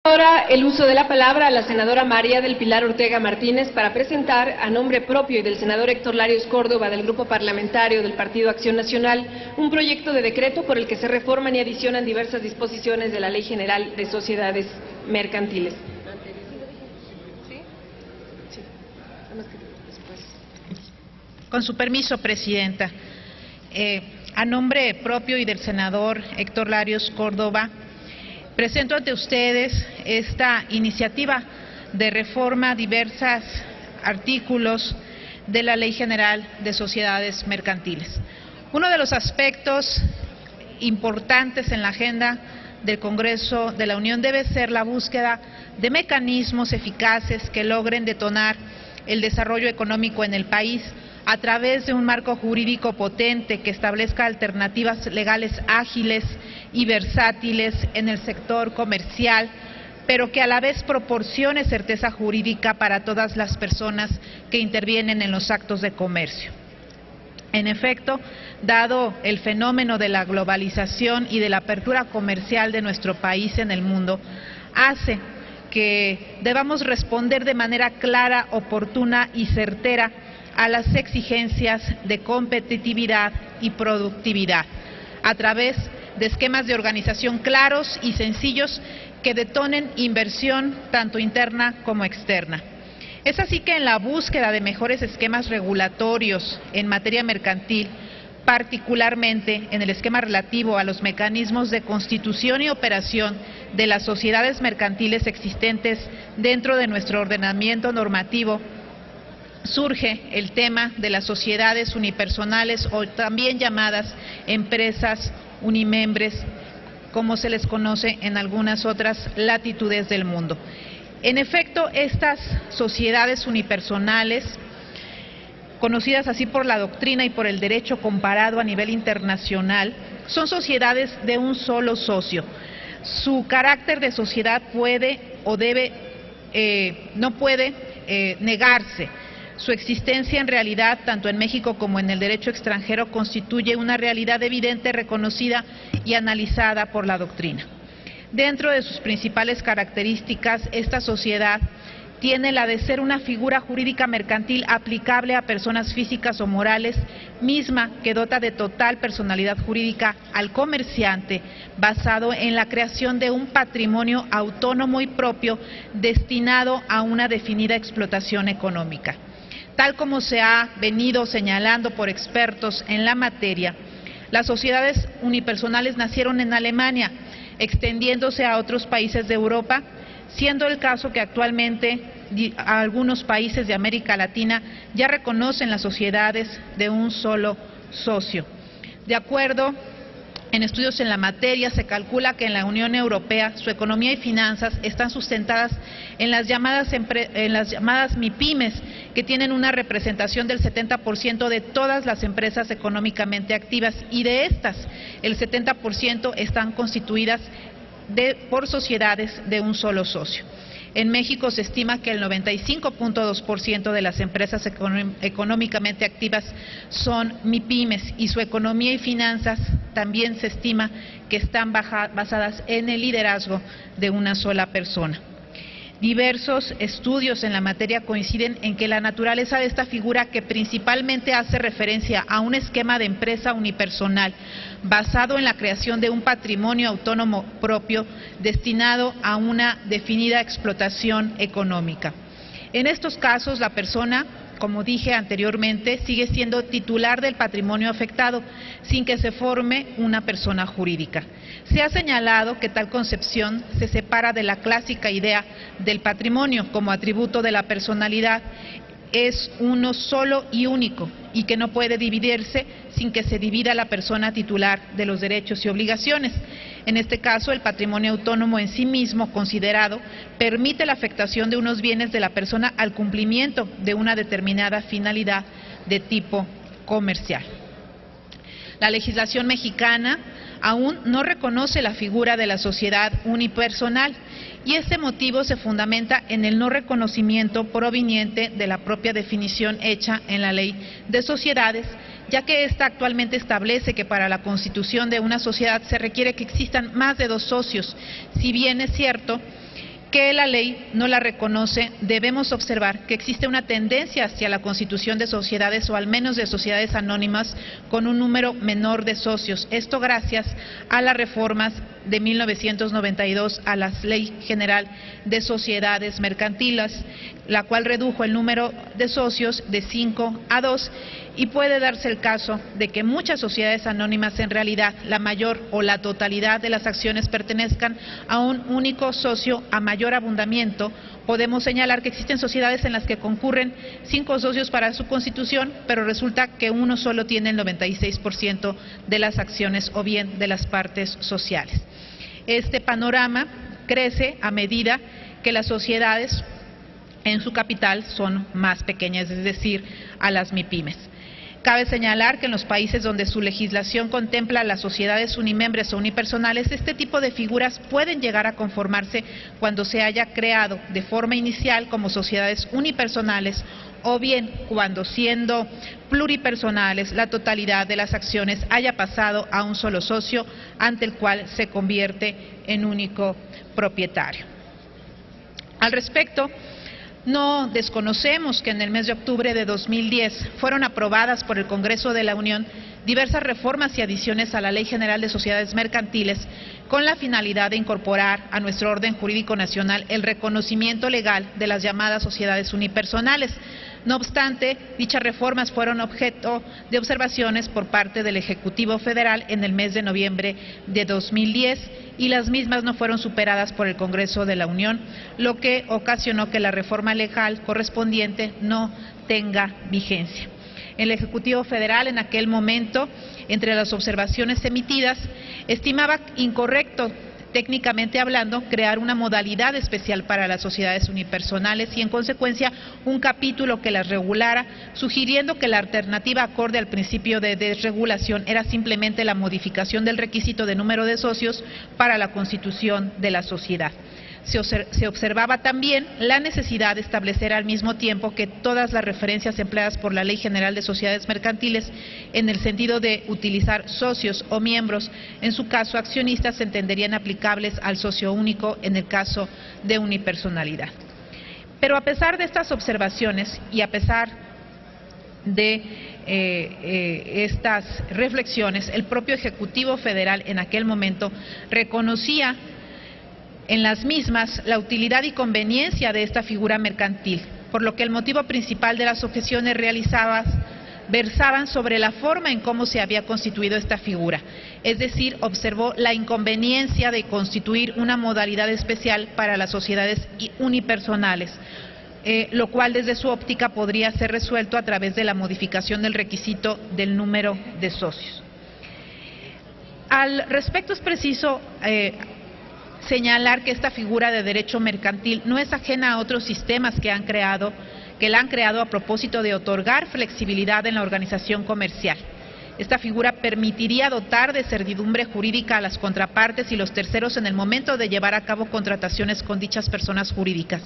Ahora el uso de la palabra a la senadora María del Pilar Ortega Martínez para presentar a nombre propio y del senador Héctor Larios Córdoba del Grupo Parlamentario del Partido Acción Nacional un proyecto de decreto por el que se reforman y adicionan diversas disposiciones de la Ley General de Sociedades Mercantiles. Con su permiso, Presidenta, a nombre propio y del senador Héctor Larios Córdoba, presento ante ustedes esta iniciativa de reforma a diversos artículos de la Ley General de Sociedades Mercantiles. Uno de los aspectos importantes en la agenda del Congreso de la Unión debe ser la búsqueda de mecanismos eficaces que logren detonar el desarrollo económico en el país a través de un marco jurídico potente que establezca alternativas legales ágiles y versátiles en el sector comercial, pero que a la vez proporcione certeza jurídica para todas las personas que intervienen en los actos de comercio. En efecto, dado el fenómeno de la globalización y de la apertura comercial de nuestro país en el mundo, hace que debamos responder de manera clara, oportuna y certera a las exigencias de competitividad y productividad, a través de esquemas de organización claros y sencillos que detonen inversión tanto interna como externa. Es así que en la búsqueda de mejores esquemas regulatorios en materia mercantil, particularmente en el esquema relativo a los mecanismos de constitución y operación de las sociedades mercantiles existentes dentro de nuestro ordenamiento normativo, surge el tema de las sociedades unipersonales o también llamadas empresas unimembres, como se les conoce en algunas otras latitudes del mundo. En efecto, estas sociedades unipersonales, conocidas así por la doctrina y por el derecho comparado a nivel internacional, son sociedades de un solo socio. Su carácter de sociedad puede o debe, no puede negarse. Su existencia en realidad, tanto en México como en el derecho extranjero, constituye una realidad evidente, reconocida y analizada por la doctrina. Dentro de sus principales características, esta sociedad tiene la de ser una figura jurídica mercantil aplicable a personas físicas o morales, misma que dota de total personalidad jurídica al comerciante, basado en la creación de un patrimonio autónomo y propio destinado a una definida explotación económica. Tal como se ha venido señalando por expertos en la materia, las sociedades unipersonales nacieron en Alemania, extendiéndose a otros países de Europa, siendo el caso que actualmente algunos países de América Latina ya reconocen las sociedades de un solo socio. De acuerdo en estudios en la materia, se calcula que en la Unión Europea su economía y finanzas están sustentadas en las llamadas MIPYMES, que tienen una representación del 70% de todas las empresas económicamente activas, y de estas el 70% están constituidas por sociedades de un solo socio. En México se estima que el 95.2% de las empresas económicamente activas son MIPYMES y su economía y finanzas también se estima que están basadas en el liderazgo de una sola persona. Diversos estudios en la materia coinciden en que la naturaleza de esta figura, que principalmente hace referencia a un esquema de empresa unipersonal basado en la creación de un patrimonio autónomo propio destinado a una definida explotación económica. En estos casos, la persona, como dije anteriormente, sigue siendo titular del patrimonio afectado, sin que se forme una persona jurídica. Se ha señalado que tal concepción se separa de la clásica idea del patrimonio como atributo de la personalidad. Es uno solo y único, y que no puede dividirse sin que se divida la persona titular de los derechos y obligaciones. En este caso, el patrimonio autónomo en sí mismo considerado permite la afectación de unos bienes de la persona al cumplimiento de una determinada finalidad de tipo comercial. La legislación mexicana aún no reconoce la figura de la sociedad unipersonal, y este motivo se fundamenta en el no reconocimiento proveniente de la propia definición hecha en la Ley de Sociedades, ya que ésta actualmente establece que para la constitución de una sociedad se requiere que existan más de dos socios. Si bien es cierto que la ley no la reconoce, debemos observar que existe una tendencia hacia la constitución de sociedades o al menos de sociedades anónimas con un número menor de socios. Esto gracias a las reformas de 1992 a la Ley General de Sociedades Mercantiles, la cual redujo el número de socios de 5 a 2 y puede darse el caso de que muchas sociedades anónimas en realidad la mayor o la totalidad de las acciones pertenezcan a un único socio a mayor abundamiento. Podemos señalar que existen sociedades en las que concurren 5 socios para su constitución, pero resulta que uno solo tiene el 96% de las acciones o bien de las partes sociales. Este panorama crece a medida que las sociedades en su capital son más pequeñas, es decir, a las MIPYMES. Cabe señalar que en los países donde su legislación contempla las sociedades unimembres o unipersonales, este tipo de figuras pueden llegar a conformarse cuando se haya creado de forma inicial como sociedades unipersonales o bien cuando, siendo pluripersonales, la totalidad de las acciones haya pasado a un solo socio ante el cual se convierte en único propietario. Al respecto, no desconocemos que en el mes de octubre de 2010 fueron aprobadas por el Congreso de la Unión diversas reformas y adiciones a la Ley General de Sociedades Mercantiles con la finalidad de incorporar a nuestro orden jurídico nacional el reconocimiento legal de las llamadas sociedades unipersonales. No obstante, dichas reformas fueron objeto de observaciones por parte del Ejecutivo Federal en el mes de noviembre de 2010 y las mismas no fueron superadas por el Congreso de la Unión, lo que ocasionó que la reforma legal correspondiente no tenga vigencia. El Ejecutivo Federal en aquel momento, entre las observaciones emitidas, estimaba incorrecto, técnicamente hablando, crear una modalidad especial para las sociedades unipersonales y, en consecuencia, un capítulo que las regulara, sugiriendo que la alternativa acorde al principio de desregulación era simplemente la modificación del requisito de número de socios para la constitución de la sociedad. Se observaba también la necesidad de establecer al mismo tiempo que todas las referencias empleadas por la Ley General de Sociedades Mercantiles en el sentido de utilizar socios o miembros, en su caso accionistas, se entenderían aplicables al socio único en el caso de unipersonalidad. Pero a pesar de estas observaciones y a pesar de estas reflexiones, el propio Ejecutivo Federal en aquel momento reconocía en las mismas la utilidad y conveniencia de esta figura mercantil, por lo que el motivo principal de las objeciones realizadas versaban sobre la forma en cómo se había constituido esta figura, es decir, observó la inconveniencia de constituir una modalidad especial para las sociedades unipersonales, lo cual desde su óptica podría ser resuelto a través de la modificación del requisito del número de socios. Al respecto es preciso señalar que esta figura de derecho mercantil no es ajena a otros sistemas que la han creado a propósito de otorgar flexibilidad en la organización comercial. Esta figura permitiría dotar de certidumbre jurídica a las contrapartes y los terceros en el momento de llevar a cabo contrataciones con dichas personas jurídicas.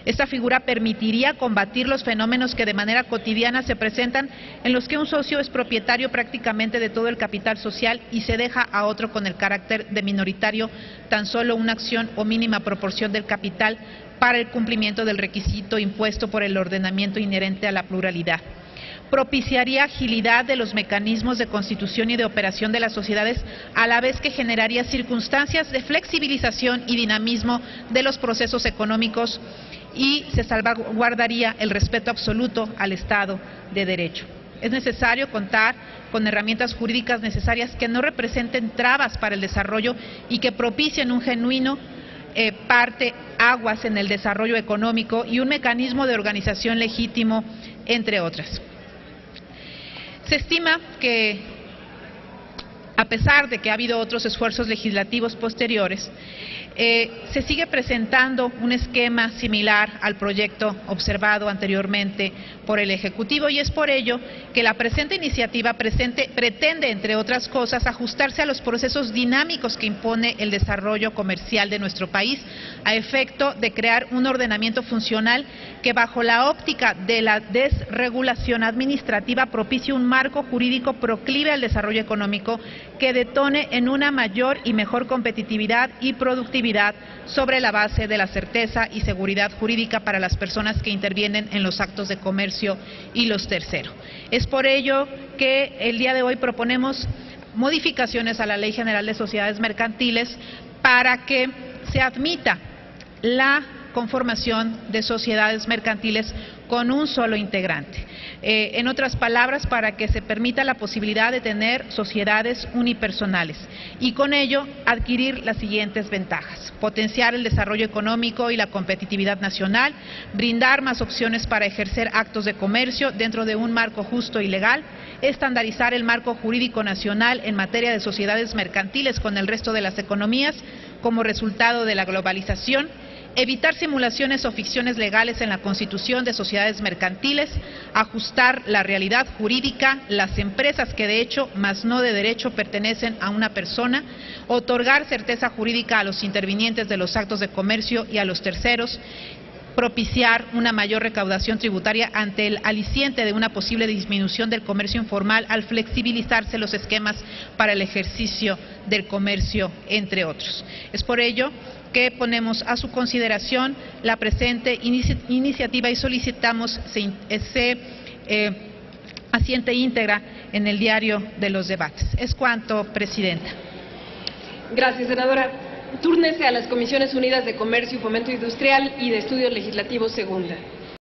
Esta figura permitiría combatir los fenómenos que de manera cotidiana se presentan en los que un socio es propietario prácticamente de todo el capital social y se deja a otro con el carácter de minoritario tan solo una acción o mínima proporción del capital para el cumplimiento del requisito impuesto por el ordenamiento inherente a la pluralidad. Propiciaría agilidad de los mecanismos de constitución y de operación de las sociedades, a la vez que generaría circunstancias de flexibilización y dinamismo de los procesos económicos y se salvaguardaría el respeto absoluto al Estado de Derecho. Es necesario contar con herramientas jurídicas necesarias que no representen trabas para el desarrollo y que propicien un genuino parteaguas en el desarrollo económico y un mecanismo de organización legítimo, entre otras. Se estima que, a pesar de que ha habido otros esfuerzos legislativos posteriores, se sigue presentando un esquema similar al proyecto observado anteriormente por el Ejecutivo y es por ello que la presente iniciativa pretende, entre otras cosas, ajustarse a los procesos dinámicos que impone el desarrollo comercial de nuestro país, a efecto de crear un ordenamiento funcional que, bajo la óptica de la desregulación administrativa, propicie un marco jurídico proclive al desarrollo económico que detone en una mayor y mejor competitividad y productividad sobre la base de la certeza y seguridad jurídica para las personas que intervienen en los actos de comercio y los terceros. Es por ello que el día de hoy proponemos modificaciones a la Ley General de Sociedades Mercantiles para que se admita la conformación de sociedades mercantiles con un solo integrante. En otras palabras, para que se permita la posibilidad de tener sociedades unipersonales y con ello adquirir las siguientes ventajas: potenciar el desarrollo económico y la competitividad nacional, brindar más opciones para ejercer actos de comercio dentro de un marco justo y legal, estandarizar el marco jurídico nacional en materia de sociedades mercantiles con el resto de las economías como resultado de la globalización, evitar simulaciones o ficciones legales en la constitución de sociedades mercantiles, ajustar la realidad jurídica, las empresas que de hecho, más no de derecho, pertenecen a una persona, otorgar certeza jurídica a los intervinientes de los actos de comercio y a los terceros, propiciar una mayor recaudación tributaria ante el aliciente de una posible disminución del comercio informal al flexibilizarse los esquemas para el ejercicio del comercio, entre otros. Es por ello que ponemos a su consideración la presente iniciativa y solicitamos se asiente íntegra en el diario de los debates. Es cuanto, Presidenta. Gracias, senadora. Túrnese a las Comisiones Unidas de Comercio y Fomento Industrial y de Estudios Legislativos segunda.